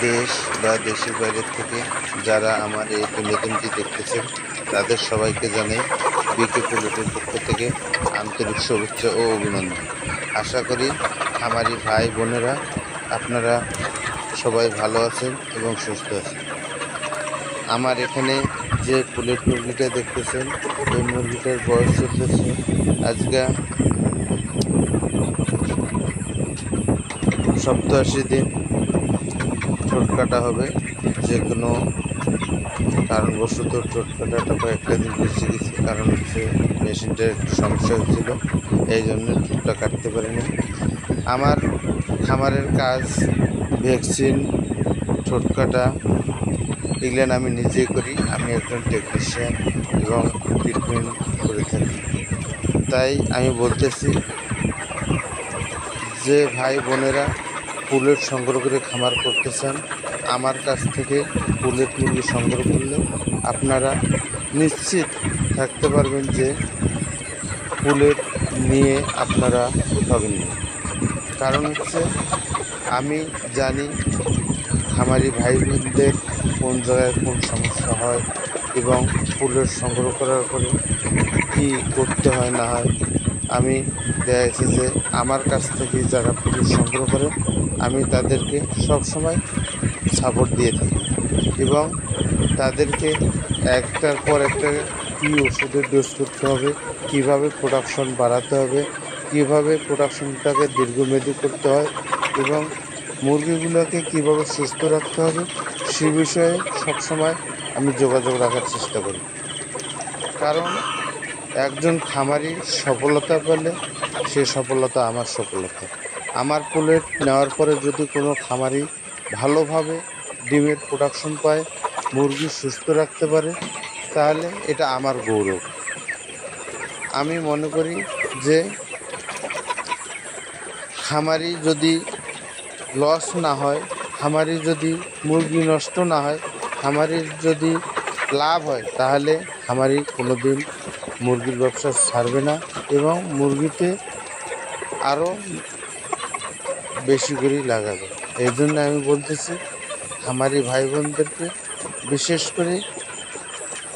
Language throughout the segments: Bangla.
দেশ বা দেশের বাইরে থেকে যারা আমার এই প্রতিবেদনটি দেখতেছেন তাদের সবাইকে জানাই বিকে পোল্ট্রির পক্ষ থেকে আন্তরিক শুভেচ্ছা ও অভিনন্দন। আশা করি খামারি ভাই বোনেরা আপনারা সবাই ভালো আছেন এবং সুস্থ আছেন। আমার এখানে যে পোল্ট্রি মুরগিটা দেখতেছেন এই মুরগিটার বয়স চলতেছে আজকে 87 দিন। ঠোঁট কাটা হবে, যে কোনো কারণবশত ঠোঁট কাটাটা কয়েকটা দিন বেঁচে গেছে, কারণ হচ্ছে মেশিনটার একটু সমস্যা হচ্ছিল, এই জন্য ঠোঁটটা কাটতে পারিনি। আমার খামারের কাজ ভ্যাকসিন, ঠোঁট কাটা এগুলো আমি নিজেই করি। আমি একজন টেকনিশিয়ান এবং ট্রিটমেন্ট করে থাকি। তাই আমি বলতেছি যে ভাই বোনেরা পুলেট সংগ্রহ করে খামার করতে চান, আমার কাছ থেকে পুলেট মুরগি সংগ্রহ করলে আপনারা নিশ্চিত থাকতে পারবেন যে পুলেট নিয়ে আপনারা ঠকবেন না। কারণ হচ্ছে আমি জানি খামারি ভাই বোনদের কোন জায়গায় কোন সমস্যা হয় এবং পুলেট সংগ্রহ করার পরে কী করতে হয় না হয়। আমি দেখা গেছে যে আমার কাছ থেকে যারা পুলেট সংগ্রহ করে আমি তাদেরকে সবসময় সাপোর্ট দিয়ে থাকি এবং তাদেরকে একটার পর একটা কী ওষুধের ডোজ করতে হবে, কীভাবে প্রোডাকশন বাড়াতে হবে, কীভাবে প্রোডাকশনটাকে দীর্ঘমেয়াদী করতে হয় এবং মুরগিগুলোকে কীভাবে সুস্থ রাখতে হবে সে বিষয়ে সবসময় আমি যোগাযোগ রাখার চেষ্টা করি। কারণ একজন খামারি সফলতা পেলে সে সফলতা আমার সফলতা। আমার পুলেট নেওয়ার পরে যদি কোনো খামারি ভালোভাবে ডিমের প্রোডাকশন পায়, মুরগি সুস্থ রাখতে পারে, তাহলে এটা আমার গৌরব। আমি মনে করি যে খামারি যদি লস না হয়, খামারি যদি মুরগি নষ্ট না হয়, খামারির যদি লাভ হয়, তাহলে খামারি কোনো দিন মুরগির ব্যবসা ছাড়বে না এবং মুরগিতে আরও বেশি করে লাগাবে। এই জন্য আমি বলতেছি খামারি ভাই বোনদেরকে, বিশেষ করে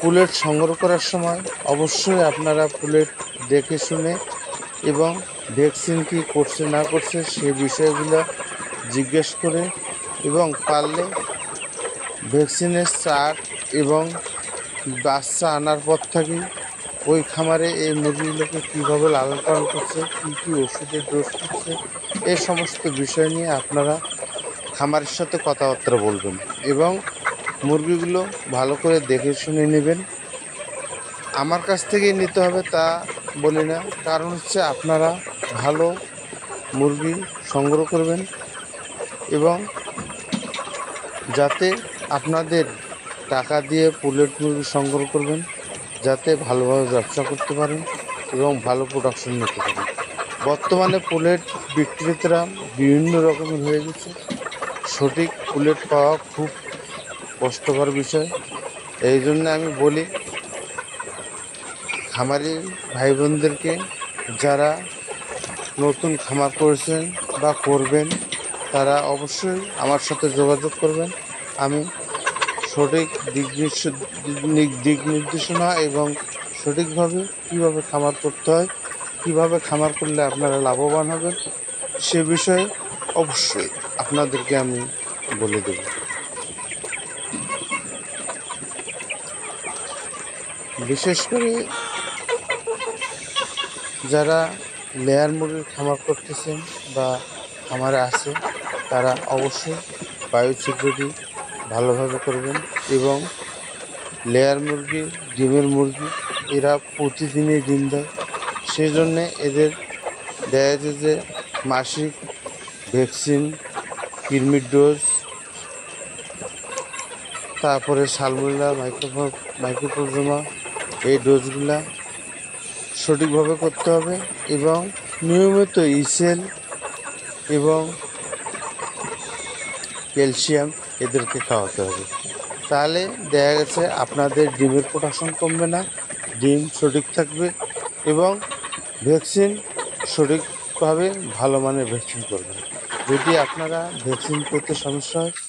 পুলেট সংগ্রহ করার সময় অবশ্যই আপনারা পুলেট দেখে শুনে এবং ভ্যাকসিন কী করছে না করছে সে বিষয়গুলো জিজ্ঞেস করে এবং পারলে ভ্যাকসিনের চার্ট এবং বাচ্চা আনার পর থেকে ওই খামারে এই মুরগিগুলোকে কীভাবে লালন পালন করছে, কী কী ওষুধের ডোজ করছে, এই সমস্ত বিষয় নিয়ে আপনারা খামারের সাথে কথাবার্তা বলবেন এবং মুরগিগুলো ভালো করে দেখে শুনে নেবেন। আমার কাছ থেকেই নিতে হবে তা বলি না, কারণ হচ্ছে আপনারা ভালো মুরগি সংগ্রহ করবেন এবং যাতে আপনাদের টাকা দিয়ে পুলেট মুরগি সংগ্রহ করবেন, যাতে ভালোভাবে ব্যবসা করতে পারেন এবং ভালো প্রোডাকশন নিতে পারেন। বর্তমানে পুলেট বিক্রেতারা বিভিন্ন রকমের হয়ে গেছে, সঠিক পুলেট পাওয়া খুব কষ্টকর বিষয়। এই জন্য আমি বলি খামারি ভাই বোনদেরকে, যারা নতুন খামার করেছেন বা করবেন তারা অবশ্যই আমার সাথে যোগাযোগ করবেন। আমি সঠিক দিক নির্দেশনা এবং সঠিকভাবে কীভাবে খামার করতে হয়, কীভাবে খামার করলে আপনারা লাভবান হবেন সে বিষয়ে অবশ্যই আপনাদেরকে আমি বলে দেব। বিশেষ করে যারা লেয়ার মুরগির খামার করতেছেন বা খামারে আছে তারা অবশ্যই বায়োসিকিউরিটি ভালোভাবে করবেন এবং লেয়ার মুরগি, ডিমের মুরগি এরা প্রতিদিনই ডিম দেয়, সেই জন্যে এদের দেখা যায় যে মাসিক ভ্যাকসিন, কৃমির ডোজ, তারপরে সালমোনেলা, মাইক্রোপ্লাজমা এই ডোজগুলা সঠিকভাবে করতে হবে এবং নিয়মিত ইসেল এবং ক্যালসিয়াম এদেরকে খাওয়াতে হবে। তাহলে দেখা গেছে আপনাদের ডিমের প্রোডাকশন কমবে না, ডিম সঠিক থাকবে এবং ভ্যাকসিন সঠিকভাবে ভালো মানের ভ্যাকসিন করবেন। যদি আপনারা ভ্যাকসিন করতে সমস্যা হয়